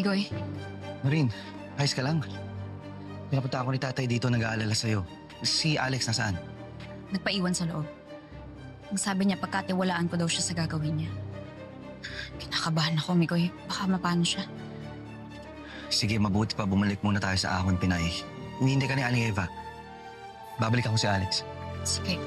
Migoy. Marin, ayos ka lang? Pinapunta ako ni tatay dito, nag-aalala sa'yo. Si Alex nasaan? Nagpaiwan sa loob. Ang sabi niya, pagkatiwalaan ko daw siya sa gagawin niya. Kinakabahan ako, Migoy. Baka mapano siya. Sige, mabuti pa bumalik muna tayo sa Ahon, Pinay. Hinihintay ka ni Aling Eva. Babalik ako si Alex. Sige.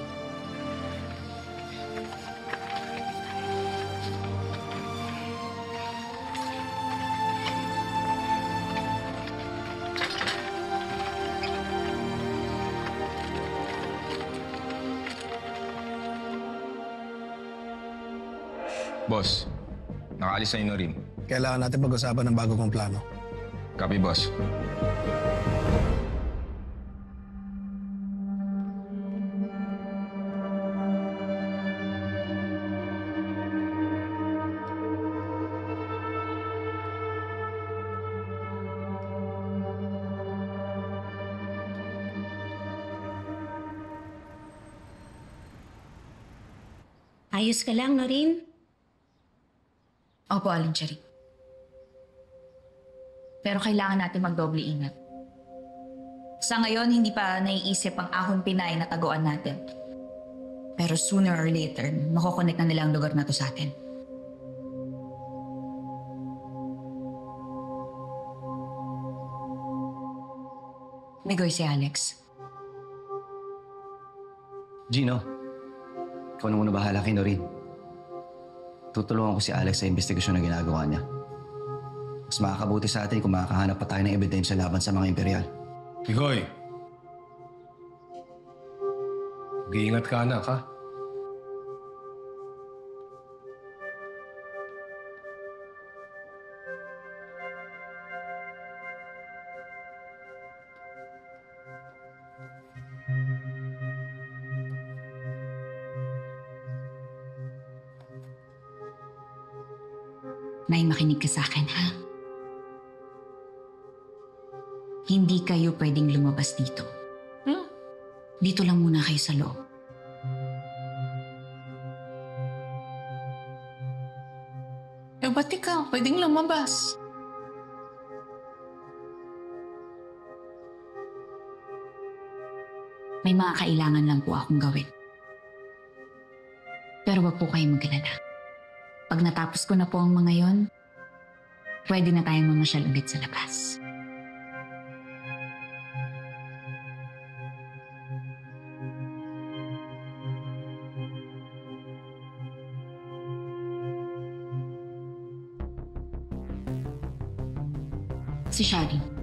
Boss, nakaalis na yun na rin. Kailangan natin pag-usapan ng bago kong plano. Copy, boss. Ayos ka lang, Norin? Opo, Aling Cherry. Pero kailangan natin magdoble ingat. Sa ngayon, hindi pa naiisip ang Ahon Pinay na taguan natin. Pero sooner or later, makokonek na nila ang lugar na to sa atin. Migoy si Alex. Gino, ikaw na muna bahala kay Norin. Tutulungan ko si Alex sa investigasyon na ginagawa niya. Mas makakabuti sa atin kung makakahanap pa tayo ng ebidensya laban sa mga imperial. Migoy! Mag-iingat ka, anak, ha? Nay, makinig ka sa akin, ha? Hindi kayo pwedeng lumabas dito. Dito lang muna kayo sa loob. Ba't ikaw? Pwedeng lumabas. May mga kailangan lang po akong gawin. Pero wag po kayong mag-alala. Pag natapos ko na po ang mga yon, pwede na tayong mamasyal ulit sa labas. Si Shari.